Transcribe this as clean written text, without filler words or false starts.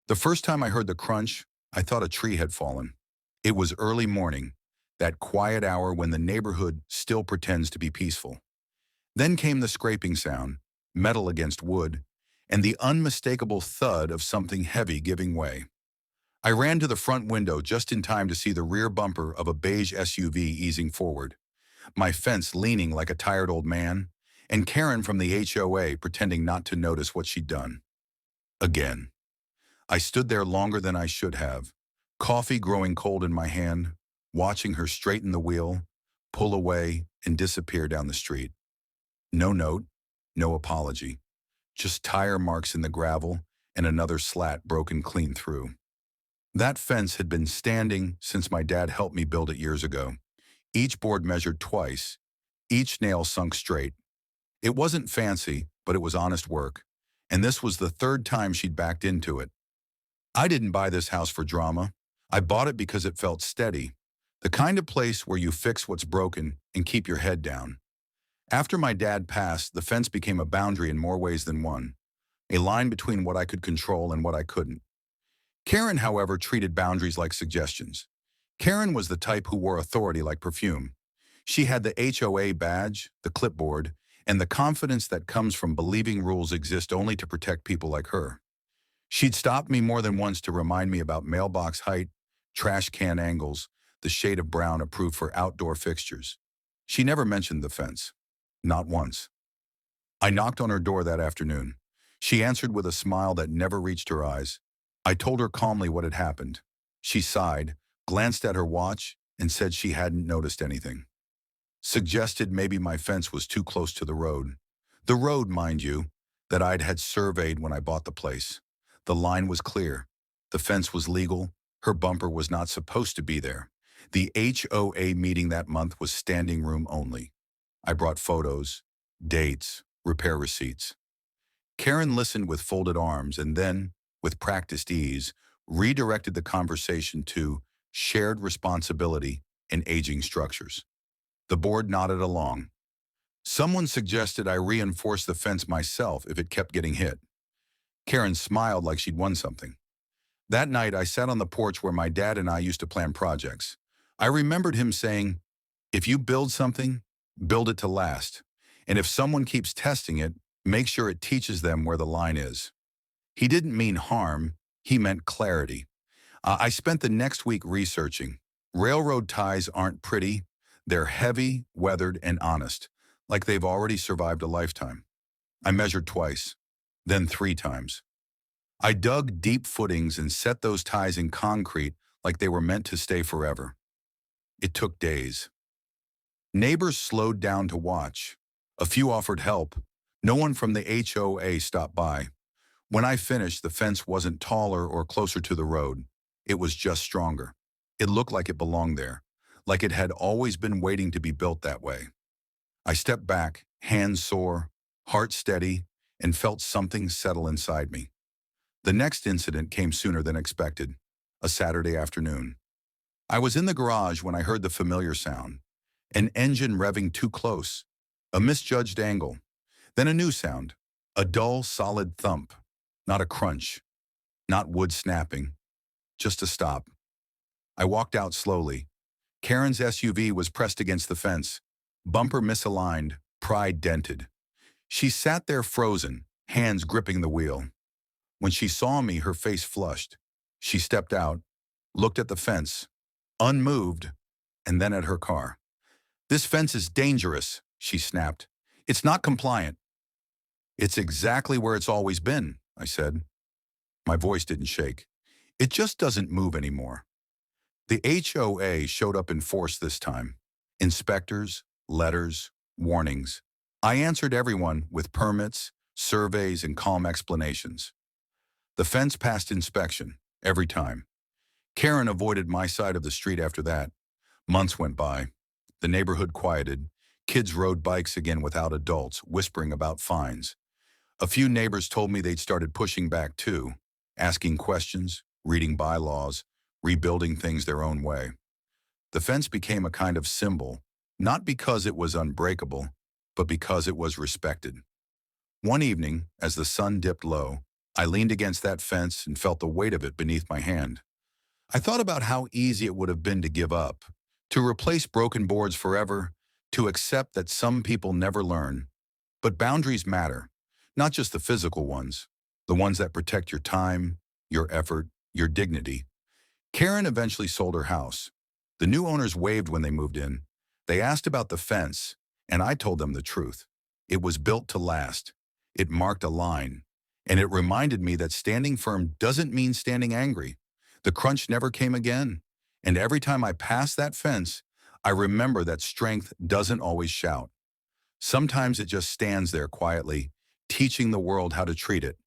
The first time I heard the crunch, I thought a tree had fallen. It was early morning, that quiet hour when the neighborhood still pretends to be peaceful. Then came the scraping sound, metal against wood, and the unmistakable thud of something heavy giving way. I ran to the front window just in time to see the rear bumper of a beige SUV easing forward, my fence leaning like a tired old man, and Karen from the HOA pretending not to notice what she'd done. Again. I stood there longer than I should have, coffee growing cold in my hand, watching her straighten the wheel, pull away, and disappear down the street. No note, no apology, just tire marks in the gravel and another slat broken clean through. That fence had been standing since my dad helped me build it years ago. Each board measured twice, each nail sunk straight. It wasn't fancy, but it was honest work, and this was the third time she'd backed into it. I didn't buy this house for drama. I bought it because it felt steady, the kind of place where you fix what's broken and keep your head down. After my dad passed, the fence became a boundary in more ways than one, a line between what I could control and what I couldn't. Karen, however, treated boundaries like suggestions. Karen was the type who wore authority like perfume. She had the HOA badge, the clipboard, and the confidence that comes from believing rules exist only to protect people like her. She'd stopped me more than once to remind me about mailbox height, trash can angles, the shade of brown approved for outdoor fixtures. She never mentioned the fence. Not once. I knocked on her door that afternoon. She answered with a smile that never reached her eyes. I told her calmly what had happened. She sighed, glanced at her watch, and said she hadn't noticed anything. Suggested maybe my fence was too close to the road. The road, mind you, that I'd had surveyed when I bought the place. The line was clear. The fence was legal. Her bumper was not supposed to be there. The HOA meeting that month was standing room only. I brought photos, dates, repair receipts. Karen listened with folded arms and then, with practiced ease, redirected the conversation to shared responsibility in aging structures. The board nodded along. Someone suggested I reinforce the fence myself if it kept getting hit. Karen smiled like she'd won something. That night, I sat on the porch where my dad and I used to plan projects. I remembered him saying, if you build something, build it to last. And if someone keeps testing it, make sure it teaches them where the line is. He didn't mean harm, he meant clarity. I spent the next week researching. Railroad ties aren't pretty. They're heavy, weathered, and honest, like they've already survived a lifetime. I measured twice, then 3 times. I dug deep footings and set those ties in concrete like they were meant to stay forever. It took days. Neighbors slowed down to watch. A few offered help. No one from the HOA stopped by. When I finished, the fence wasn't taller or closer to the road. It was just stronger. It looked like it belonged there, like it had always been waiting to be built that way. I stepped back, hands sore, heart steady, and felt something settle inside me. The next incident came sooner than expected, a Saturday afternoon. I was in the garage when I heard the familiar sound, an engine revving too close, a misjudged angle, then a new sound, a dull, solid thump, not a crunch, not wood snapping, just a stop. I walked out slowly. Karen's SUV was pressed against the fence, bumper misaligned, pride dented. She sat there frozen, hands gripping the wheel. When she saw me, her face flushed. She stepped out, looked at the fence, unmoved, and then at her car. "This fence is dangerous," she snapped. "It's not compliant." "It's exactly where it's always been," I said. My voice didn't shake. "It just doesn't move anymore." The HOA showed up in force this time. Inspectors, letters, warnings. I answered everyone with permits, surveys, and calm explanations. The fence passed inspection, every time. Karen avoided my side of the street after that. Months went by. The neighborhood quieted. Kids rode bikes again without adults, whispering about fines. A few neighbors told me they'd started pushing back too, asking questions, reading bylaws, rebuilding things their own way. The fence became a kind of symbol, not because it was unbreakable, but because it was respected. One evening, as the sun dipped low, I leaned against that fence and felt the weight of it beneath my hand. I thought about how easy it would have been to give up, to replace broken boards forever, to accept that some people never learn. But boundaries matter, not just the physical ones, the ones that protect your time, your effort, your dignity. Karen eventually sold her house. The new owners waved when they moved in. They asked about the fence, and I told them the truth. It was built to last. It marked a line. And it reminded me that standing firm doesn't mean standing angry. The crunch never came again. And every time I pass that fence, I remember that strength doesn't always shout. Sometimes it just stands there quietly, teaching the world how to treat it.